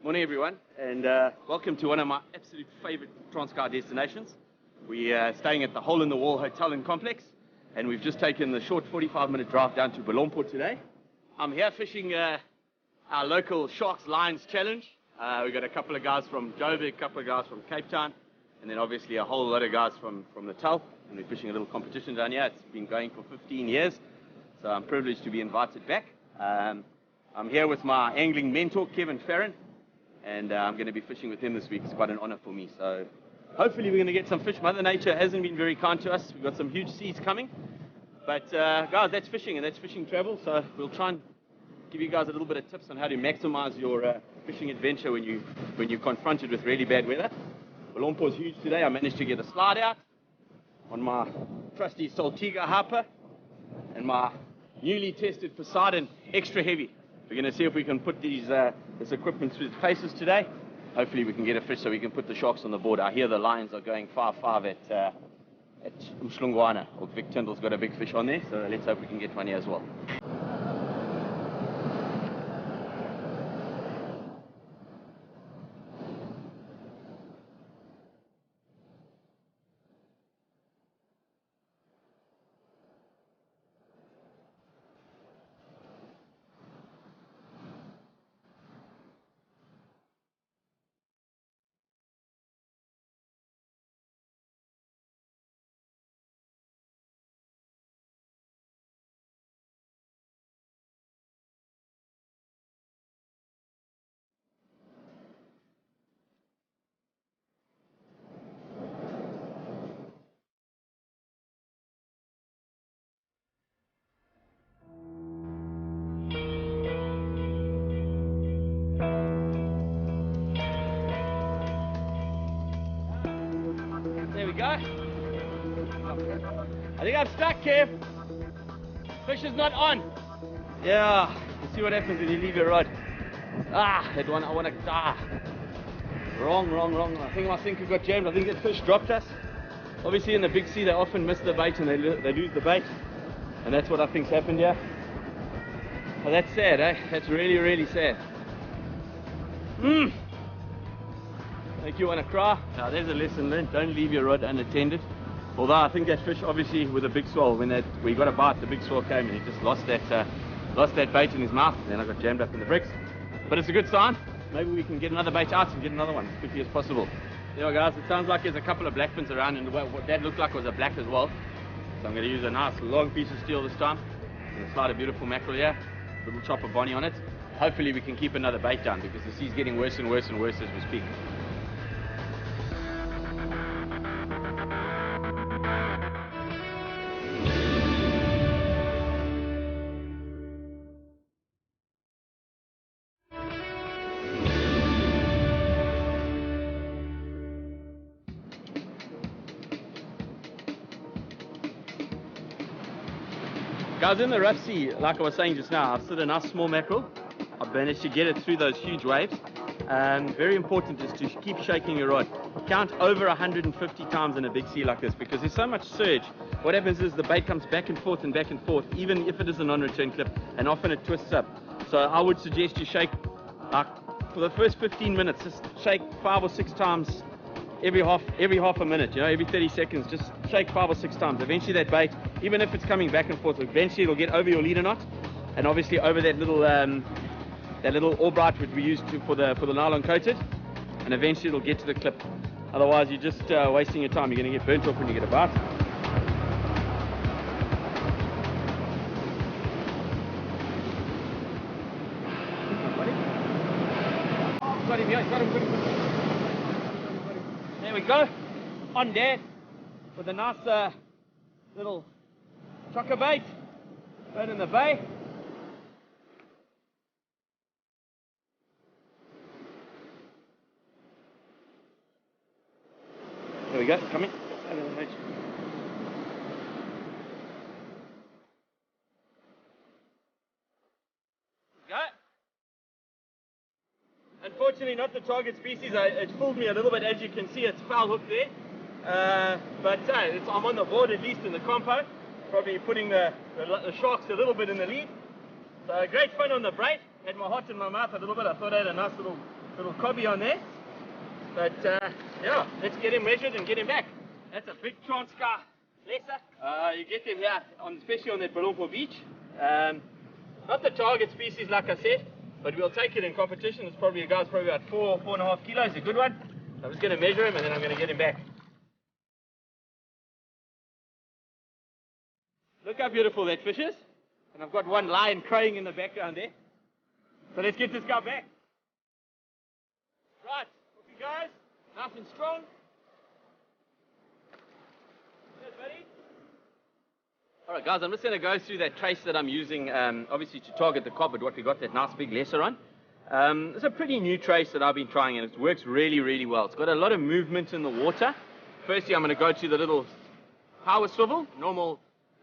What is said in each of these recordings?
Morning everyone, and welcome to one of my absolute favorite Transkei destinations. We are staying at the Hole in the Wall Hotel and Complex, and we've just taken the short 45-minute drive down to Mbolompo today. I'm here fishing our local Sharks Lions Challenge. We've got a couple of guys from Joburg, a couple of guys from Cape Town, and then obviously a whole lot of guys from the Tail, and we're fishing a little competition down here. It's been going for 15 years, so I'm privileged to be invited back. I'm here with my angling mentor, Kevin Farron, and I'm going to be fishing with him this week. It's quite an honor for me. So hopefully we're going to get some fish. Mother Nature hasn't been very kind to us. We've got some huge seas coming. But guys, that's fishing, and that's fishing travel. So we'll try and give you guys a little bit of tips on how to maximize your fishing adventure when you're confronted with really bad weather. Mbolompo is huge today. I managed to get a slide out on my trusty Saltwater harper and my newly tested Poseidon extra heavy. We're going to see if we can put this equipment through the faces today. Hopefully we can get a fish so we can put the sharks on the board. I hear the lions are going 5-5 at Umhlungwana. Or Vic Tyndall's got a big fish on there, so let's hope we can get one here as well. There we go. I think I'm stuck, Kev. Fish is not on. Yeah, let's see what happens when you leave your rod. That one, I want to. Wrong. I think my sinker got jammed. I think that fish dropped us. Obviously in the big sea they often miss the bait and they lose the bait. And that's what I think's happened here. Oh, that's sad, eh? That's really, really sad. Make you want to cry. Now there's a lesson learned. Don't leave your rod unattended. Although I think that fish, obviously with a big swell, when he got a bite, the big swell came and he just lost that bait in his mouth. And then I got jammed up in the bricks. But it's a good sign. Maybe we can get another bait out and get another one as quickly as possible. You know guys, it sounds like there's a couple of blackfins around, and what that looked like was a black as well. So I'm going to use a nice long piece of steel this time. I'm going to slide a beautiful mackerel here, little chopper bonnie on it. Hopefully we can keep another bait down because the sea's getting worse and worse and worse as we speak. Guys, in the rough sea, like I was saying just now, I've set a nice small mackerel. I've managed to get it through those huge waves. Very important is to keep shaking your rod. Count over 150 times in a big sea like this because there's so much surge. What happens is the bait comes back and forth, even if it is a non-return clip, and often it twists up. So I would suggest you shake, like for the first 15 minutes, just shake 5 or 6 times every half a minute, every 30 seconds, just shake 5 or 6 times. Eventually that bait, even if it's coming back and forth, eventually it'll get over your leader knot, and obviously over that little Albright which we use for the nylon coated, and eventually it'll get to the clip. Otherwise you're just wasting your time. You're going to get burnt off when you get a bite. Got him, yeah, got him. There we go, on there, with a nice little chocker bait, right in the bay. There we go, coming. Unfortunately not the target species. It fooled me a little bit. As you can see, it's foul hook there, but I'm on the board, at least in the compo, probably putting the sharks a little bit in the lead. So great fun on the braid. Had my heart in my mouth a little bit. I thought I had a nice little little cobby on there. But yeah, let's get him measured and get him back. That's a big Transkei lesser. You get them here, especially on that Mbolompo beach. Not the target species, like I said, but we'll take it in competition. It's probably a guy's probably about 4.5 kilos, a good one. So I'm just going to measure him and then I'm going to get him back. Look how beautiful that fish is. And I've got one lion crowing in the background there. So let's get this guy back. Right, off he goes. Nice and strong. Good, buddy. Alright guys, I'm just going to go through that trace that I'm using, obviously to target the carp, but what we got that nice big lesser on. It's a pretty new trace that I've been trying and it works really, really well. It's got a lot of movement in the water. Firstly, I'm going to go to the little power swivel, normal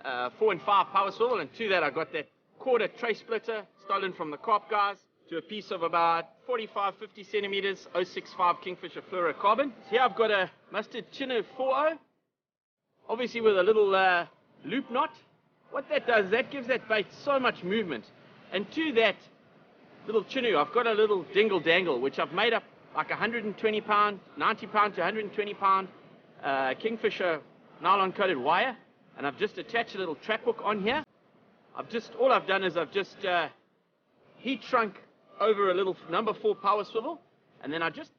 4 and 5 power swivel, and to that I got that quarter trace splitter stolen from the carp guys to a piece of about 45-50 centimeters 065 Kingfisher fluorocarbon. So here I've got a mustard Chinook 4.0, obviously with a little loop knot. What that does, that gives that bait so much movement. And to that little Chinook, I've got a little dingle dangle, which I've made up like 120 pound, 90 pound to 120 pound Kingfisher nylon coated wire. And I've just attached a little trap hook on here. All I've done is I've just heat shrunk over a little number 4 power swivel, and then I just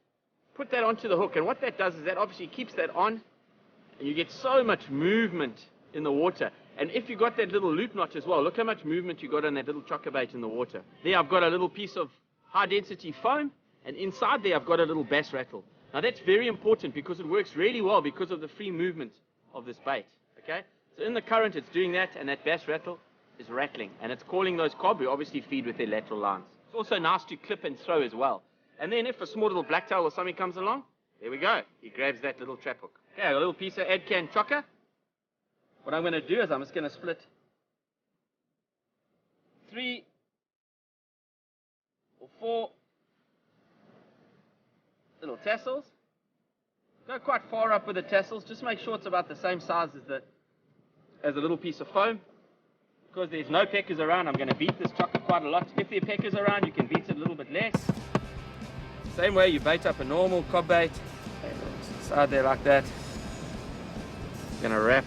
put that onto the hook. And what that does is that obviously keeps that on, and you get so much movement in the water. And if you got that little loop notch as well, look how much movement you got on that little chokka bait in the water. There I've got a little piece of high density foam, and inside there I've got a little bass rattle. Now that's very important because it works really well because of the free movement of this bait. Okay, so in the current it's doing that, and that bass rattle is rattling, and it's calling those carp who obviously feed with their lateral lines. It's also nice to clip and throw as well. And then if a small little blacktail or something comes along, there we go, he grabs that little trap hook. Okay, a little piece of Adcan chokka. What I'm going to do is I'm just going to split 3 or 4 little tassels. Go quite far up with the tassels. Just make sure it's about the same size as a little piece of foam. Because there's no peckers around, I'm going to beat this chokka quite a lot. If there are peckers around, you can beat it a little bit less. Same way you bait up a normal cob bait. Inside there like that. Going to wrap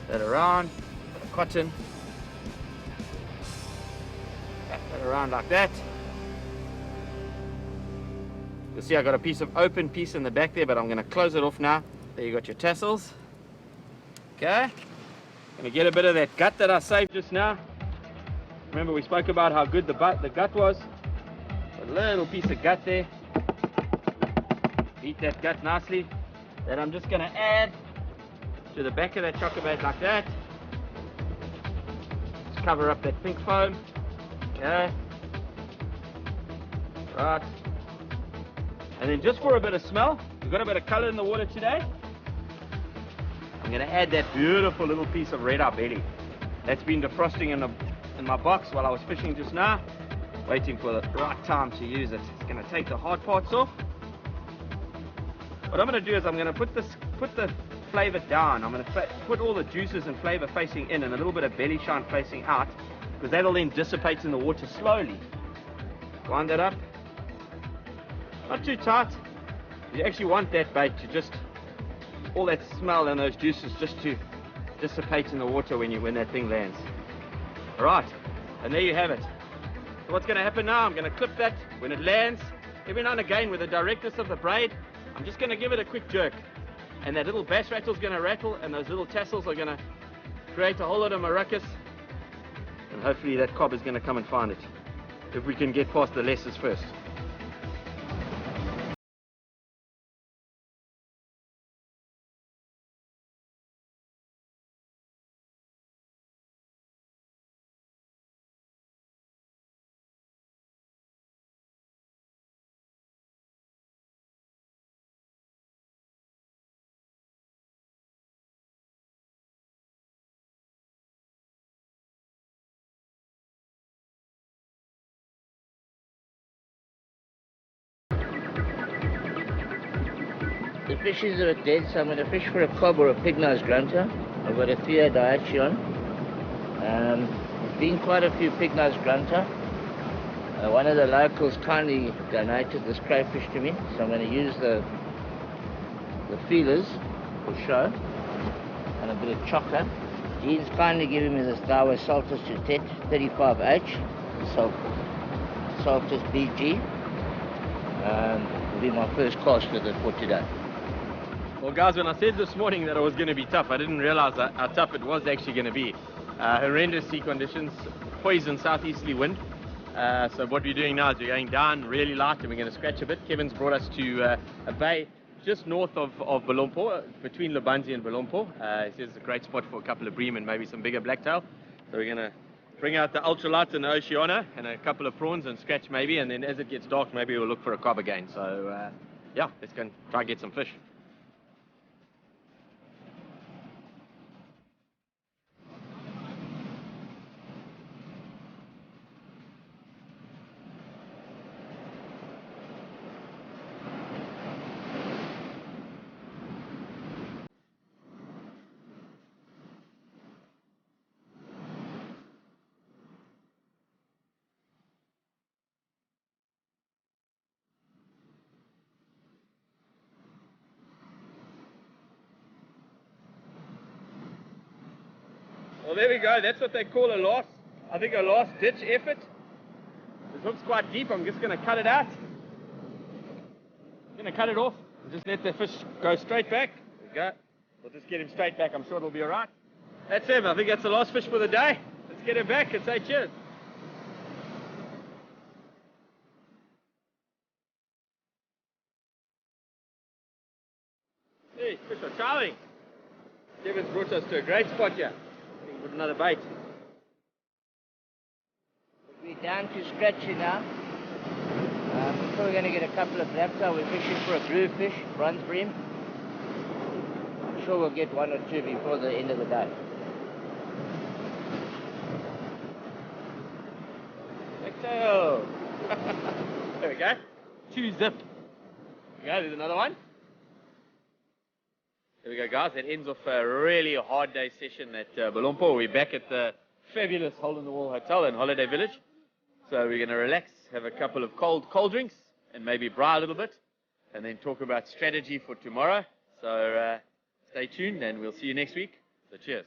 that around, bit of cotton, wrap that around like that. You'll see I got a piece of open piece in the back there, but I'm going to close it off now. There you got your tassels. Okay, going to get a bit of that gut that I saved just now. Remember we spoke about how good the gut was. A little piece of gut there. Beat that gut nicely. That I'm just going to add to the back of that chokka bait like that. Just cover up that pink foam. Okay. Right. And then just for a bit of smell, we've got a bit of color in the water today. I'm going to add that beautiful little piece of red-eye belly. That's been defrosting in my box while I was fishing just now. Waiting for the right time to use it. It's going to take the hard parts off. What I'm going to do is I'm going to put the flavor down. I'm going to put all the juices and flavor facing in and a little bit of belly shine facing out, because that'll then dissipate in the water slowly. Wind that up. Not too tight. You actually want that bait to just, all that smell and those juices just to dissipate in the water when that thing lands. Alright, and there you have it. So what's going to happen now, I'm going to clip that when it lands. Every now and again, with the directness of the braid, I'm just going to give it a quick jerk. And that little bass rattle's going to rattle, and those little tassels are going to create a whole lot of ruckus. And hopefully that cob is going to come and find it, if we can get past the lessers first. The fishes are dead, so I'm going to fish for a cob or a pig-nosed grunter. I've got a Theo Daiwa on. There's been quite a few pig-nosed grunter. One of the locals kindly donated this crayfish to me, so I'm going to use the feelers for show and a bit of chocolate. Gene's kindly giving me this Daiwa Saltwater 35H, Saltwater BG. Will be my first cast with it for today. Well guys, when I said this morning that it was going to be tough, I didn't realize how tough it was actually going to be. Horrendous sea conditions, poison southeasterly wind. So what we're doing now is we're going down really light and we're going to scratch a bit. Kevin's brought us to a bay just north of Mbolompo, between Lubanzi and Mbolompo. He says it's a great spot for a couple of bream and maybe some bigger blacktail. So we're going to bring out the ultralight and the Oceana and a couple of prawns and scratch maybe, and then as it gets dark maybe we'll look for a carp again. So yeah, let's go and try and get some fish. Well, there we go. That's what they call a last ditch effort. This hook's quite deep. I'm just going to cut it out. I'm going to cut it off and just let the fish go straight back. There we go. We'll just get him straight back. I'm sure it'll be all right. That's him. I think that's the last fish for the day. Let's get him back and say cheers. Hey, fish are charming. Kevin's brought us to a great spot here. With another bait. We're down to scratching now. I'm sure we're going to get a couple of blacktail. We're fishing for a bluefish, bronze bream. I'm sure we'll get one or two before the end of the day. Blacktail. There we go. 2 zip. There we go, there's another one. There we go guys, that ends off a really hard day session at Mbolompo. We're back at the fabulous hole-in-the-wall hotel in Holiday Village. So we're going to relax, have a couple of cold drinks and maybe braai a little bit and then talk about strategy for tomorrow. So stay tuned and we'll see you next week. So cheers.